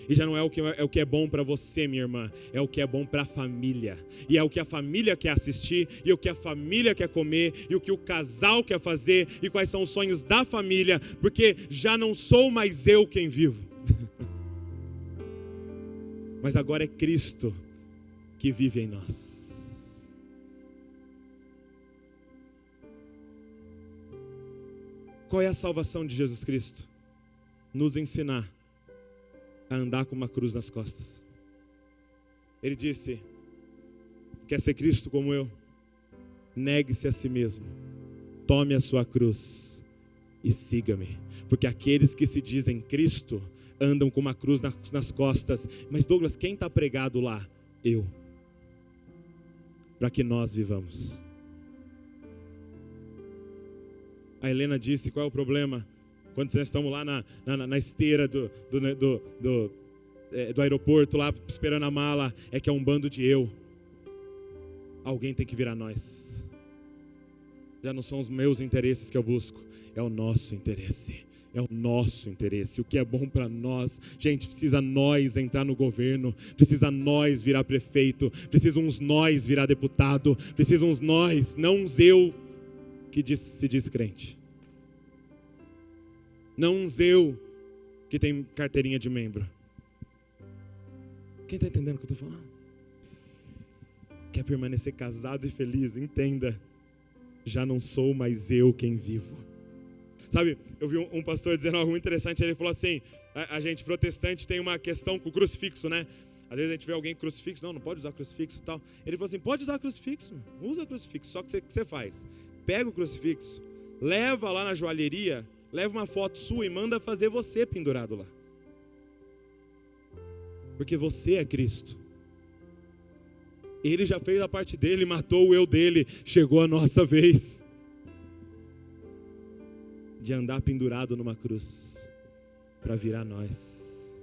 E já não é o que é bom para você, minha irmã. É o que é bom para a família. E é o que a família quer assistir. E o que a família quer comer. E o que o casal quer fazer. E quais são os sonhos da família. Porque já não sou mais eu quem vivo. Mas agora é Cristo que vive em nós. Qual é a salvação de Jesus Cristo? Nos ensinar a andar com uma cruz nas costas. Ele disse, quer ser Cristo como eu? Negue-se a si mesmo, tome a sua cruz e siga-me. Porque aqueles que se dizem Cristo andam com uma cruz nas costas. Mas Douglas, quem está pregado lá? Eu. Para que nós vivamos. A Helena disse, qual é o problema? Quando nós estamos lá na esteira do aeroporto, lá esperando a mala, é que é um bando de eu. Alguém tem que virar nós. Já não são os meus interesses que eu busco, é o nosso interesse. É o nosso interesse, o que é bom para nós. Gente, precisa nós entrar no governo, precisa nós virar prefeito, precisa uns nós virar deputado, precisa uns nós, não uns eu que se diz crente. Não uns eu que tem carteirinha de membro. Quem está entendendo o que eu estou falando? Quer permanecer casado e feliz? Entenda, já não sou mais eu quem vivo. Sabe, eu vi um pastor dizendo algo muito interessante. Ele falou assim, a gente protestante tem uma questão com o crucifixo, né? Às vezes a gente vê alguém com crucifixo, não pode usar crucifixo e tal. Ele falou assim, pode usar crucifixo, usa crucifixo. Só que o que você faz? Pega o crucifixo, leva lá na joalheria, leva uma foto sua e manda fazer você pendurado lá. Porque você é Cristo. Ele já fez a parte dele, matou o eu dele. Chegou a nossa vez de andar pendurado numa cruz para virar nós.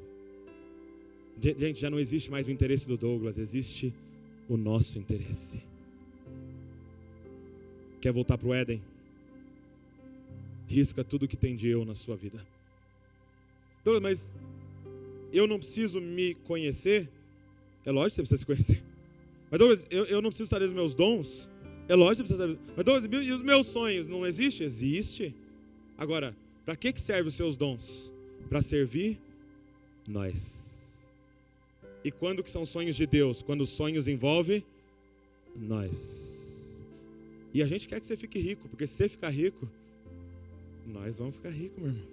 Gente, já não existe mais o interesse do Douglas, existe o nosso interesse. Quer voltar para o Éden? Risca tudo que tem de eu na sua vida. Douglas, mas eu não preciso me conhecer? É lógico que você precisa se conhecer. Mas Douglas, eu não preciso saber dos meus dons? É lógico que você precisa saber. Mas Douglas, e os meus sonhos? Não existe? Existe. Agora, para que servem os seus dons? Para servir nós. E quando que são sonhos de Deus? Quando os sonhos envolvem nós. E a gente quer que você fique rico, porque se você ficar rico, nós vamos ficar ricos, meu irmão.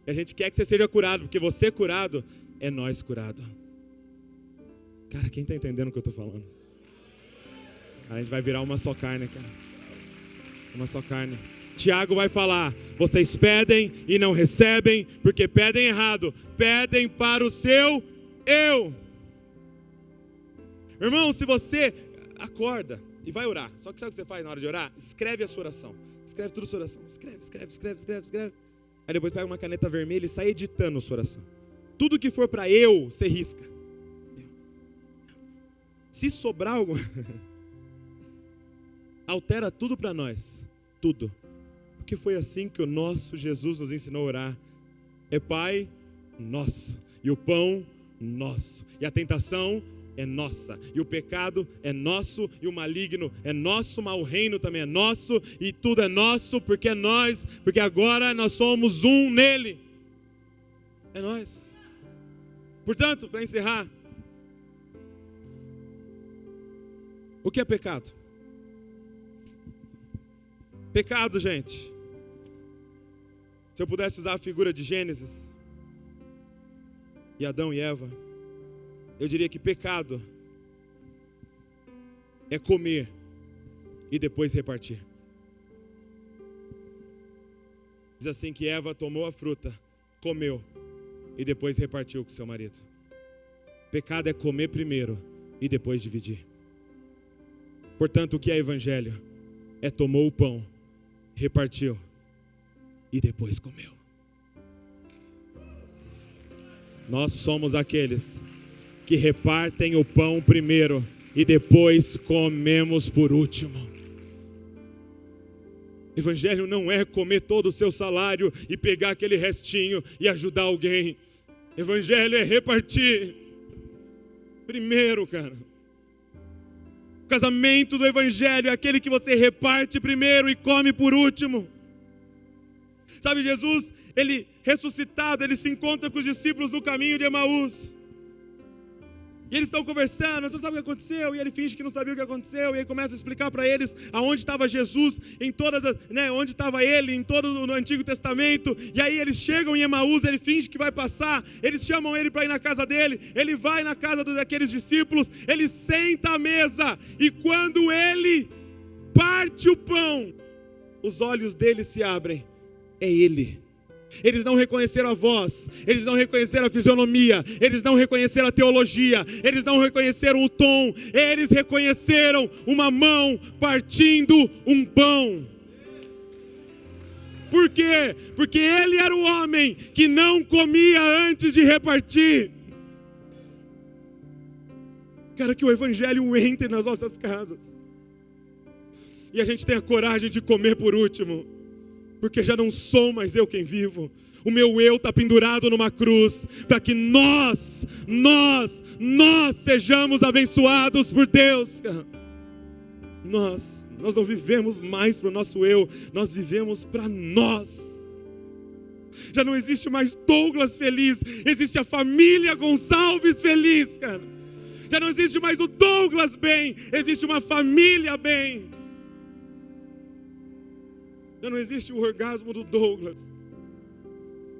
E a gente quer que você seja curado, porque você curado, é nós curado. Cara, quem está entendendo o que eu estou falando? A gente vai virar uma só carne, cara. Uma só carne. Tiago vai falar, vocês pedem e não recebem, porque pedem errado, pedem para o seu eu. Irmão, se você acorda e vai orar, só que sabe o que você faz na hora de orar? Escreve a sua oração, escreve tudo a sua oração, escreve. Aí depois pega uma caneta vermelha e sai editando a sua oração. Tudo que for para eu, você risca. Se sobrar algo, altera tudo para nós, tudo. Porque foi assim que o nosso Jesus nos ensinou a orar. É Pai nosso, e o pão nosso, e a tentação é nossa, e o pecado é nosso, e o maligno é nosso, mas o reino também é nosso, e tudo é nosso, porque é nós, porque agora nós somos um nele. É nós. Portanto, para encerrar, o que é pecado? Pecado, gente. Se eu pudesse usar a figura de Gênesis e Adão e Eva, eu diria que pecado é comer e depois repartir. Diz assim que Eva tomou a fruta, comeu e depois repartiu com seu marido. Pecado é comer primeiro e depois dividir. Portanto, o que é evangelho? É tomou o pão, repartiu e depois comeu. Nós somos aqueles que repartem o pão primeiro e depois comemos por último. Evangelho não é comer todo o seu salário e pegar aquele restinho e ajudar alguém. Evangelho é repartir primeiro, cara. O casamento do evangelho é aquele que você reparte primeiro e come por último. Sabe, Jesus, ele ressuscitado, ele se encontra com os discípulos no caminho de Emaús. E eles estão conversando, você sabe o que aconteceu? E ele finge que não sabia o que aconteceu. E aí começa a explicar para eles aonde estava Jesus, em todas as, onde estava ele, em todo o Antigo Testamento. E aí eles chegam em Emaús, ele finge que vai passar. Eles chamam ele para ir na casa dele. Ele vai na casa daqueles discípulos. Ele senta à mesa. E quando ele parte o pão, os olhos dele se abrem. É ele. Eles não reconheceram a voz, eles não reconheceram a fisionomia, eles não reconheceram a teologia, eles não reconheceram o tom, eles reconheceram uma mão partindo um pão. Por quê? Porque ele era o homem que não comia antes de repartir. Quero que o evangelho entre nas nossas casas e a gente tenha coragem de comer por último, porque já não sou mais eu quem vivo. O meu eu está pendurado numa cruz, para que nós sejamos abençoados por Deus. Nós não vivemos mais para o nosso eu, nós vivemos para nós. Já não existe mais Douglas feliz, existe a família Gonçalves feliz, cara. Já não existe mais o Douglas bem, existe uma família bem. Já não existe o orgasmo do Douglas,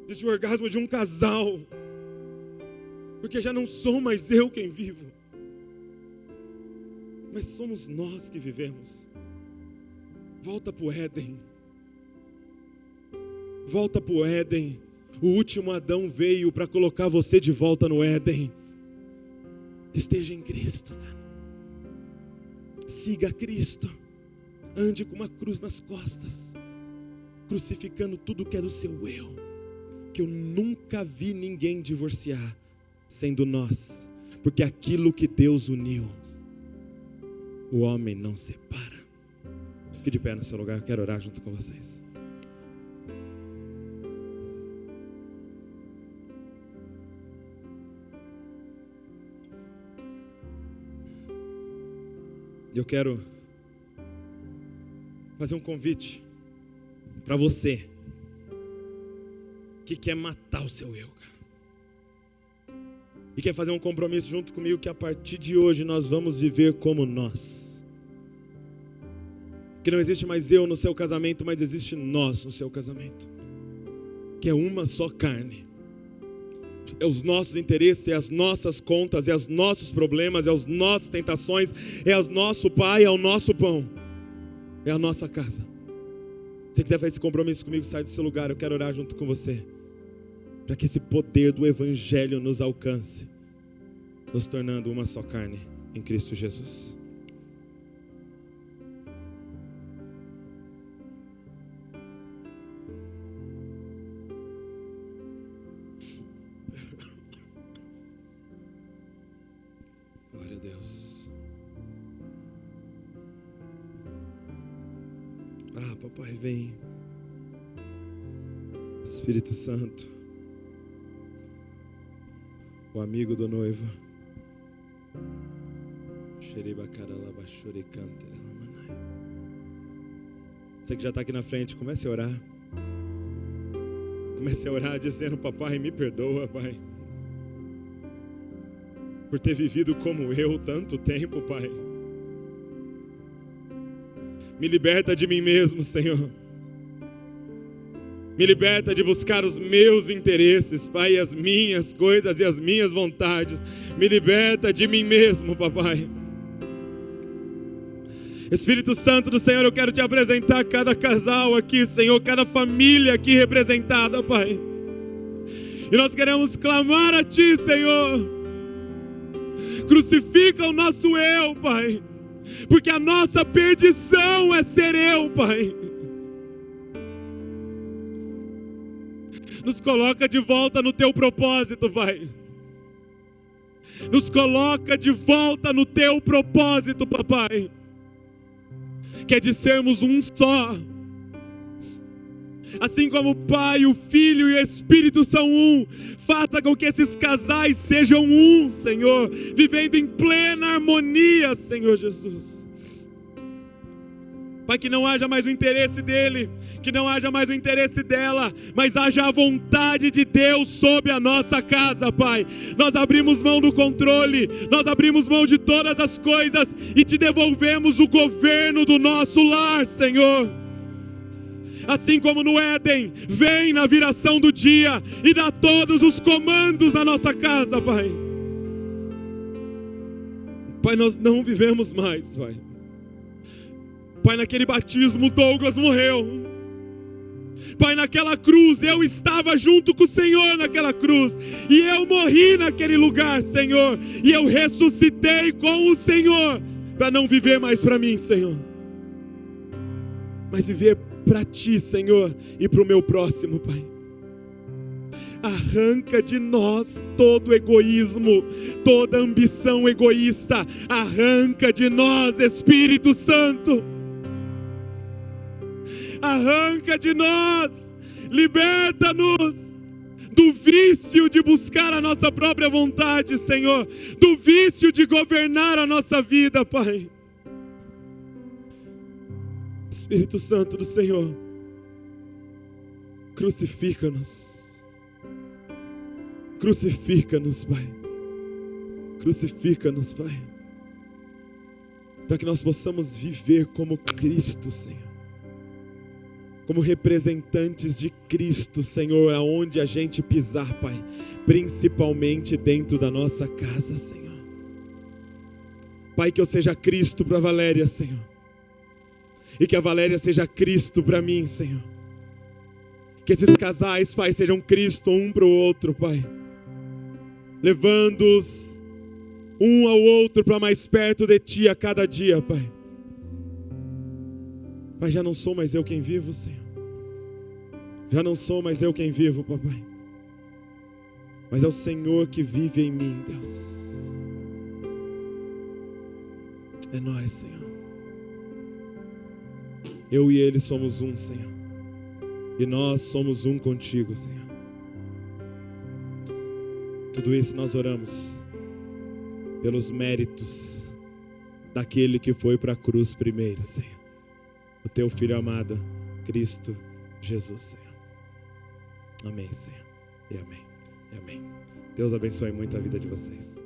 existe o orgasmo de um casal, porque já não sou mais eu quem vivo, mas somos nós que vivemos. Volta para o Éden. Volta para o Éden. O último Adão veio para colocar você de volta no Éden. Esteja em Cristo, cara. Siga Cristo. Ande com uma cruz nas costas, crucificando tudo que é do seu eu. Que eu nunca vi ninguém divorciar, sendo nós. Porque aquilo que Deus uniu, o homem não separa. Fique de pé no seu lugar, eu quero orar junto com vocês. Eu quero fazer um convite para você que quer matar o seu eu, cara, e quer fazer um compromisso junto comigo que a partir de hoje nós vamos viver como nós. Que não existe mais eu no seu casamento, mas existe nós no seu casamento, que é uma só carne. É os nossos interesses, é as nossas contas, é os nossos problemas, é as nossas tentações, é o nosso pai, é o nosso pão, é a nossa casa. Se você quiser fazer esse compromisso comigo, sai do seu lugar, eu quero orar junto com você, para que esse poder do evangelho nos alcance, nos tornando uma só carne em Cristo Jesus. Glória a Deus. Ah, papai, vem. Espírito Santo, o amigo do noivo. Você que já está aqui na frente, comece a orar. Comece a orar dizendo: papai, me perdoa, pai, por ter vivido como eu tanto tempo, pai. Me liberta de mim mesmo, Senhor. Me liberta de buscar os meus interesses, pai, as minhas coisas e as minhas vontades. Me liberta de mim mesmo, papai. Espírito Santo do Senhor, eu quero te apresentar cada casal aqui, Senhor, cada família aqui representada, pai. E nós queremos clamar a ti, Senhor. Crucifica o nosso eu, pai, porque a nossa perdição é ser eu, pai. Nos coloca de volta no teu propósito, pai. Nos coloca de volta no teu propósito, papai, que é de sermos um só. Assim como o Pai, o Filho e o Espírito são um, faça com que esses casais sejam um, Senhor, vivendo em plena harmonia, Senhor Jesus. Pai, que não haja mais o interesse dele, que não haja mais o interesse dela, mas haja a vontade de Deus sobre a nossa casa, Pai. Nós abrimos mão do controle, nós abrimos mão de todas as coisas e te devolvemos o governo do nosso lar, Senhor. Assim como no Éden, vem na viração do dia e dá todos os comandos na nossa casa, Pai. Pai, nós não vivemos mais, Pai. Pai, naquele batismo Douglas morreu. Pai, naquela cruz, eu estava junto com o Senhor naquela cruz. E eu morri naquele lugar, Senhor. E eu ressuscitei com o Senhor, para não viver mais para mim, Senhor, mas viver para ti, Senhor, e para o meu próximo, Pai. Arranca de nós todo egoísmo, toda ambição egoísta. Arranca de nós, Espírito Santo. Arranca de nós, liberta-nos do vício de buscar a nossa própria vontade, Senhor, do vício de governar a nossa vida, Pai. Espírito Santo do Senhor, crucifica-nos, crucifica-nos, Pai, crucifica-nos, Pai, para que nós possamos viver como Cristo, Senhor, como representantes de Cristo, Senhor, aonde a gente pisar, Pai, principalmente dentro da nossa casa, Senhor. Pai, que eu seja Cristo para a Valéria, Senhor, e que a Valéria seja Cristo para mim, Senhor. Que esses casais, Pai, sejam Cristo um para o outro, Pai, levando-os um ao outro para mais perto de Ti a cada dia, Pai. Pai, já não sou mais eu quem vivo, Senhor. Já não sou mais eu quem vivo, papai. Mas é o Senhor que vive em mim, Deus. É nós, Senhor. Eu e Ele somos um, Senhor. E nós somos um contigo, Senhor. Tudo isso nós oramos pelos méritos daquele que foi para a cruz primeiro, Senhor. O Teu Filho amado, Cristo Jesus, Senhor. Amém, Senhor. E amém. E amém. Deus abençoe muito a vida de vocês.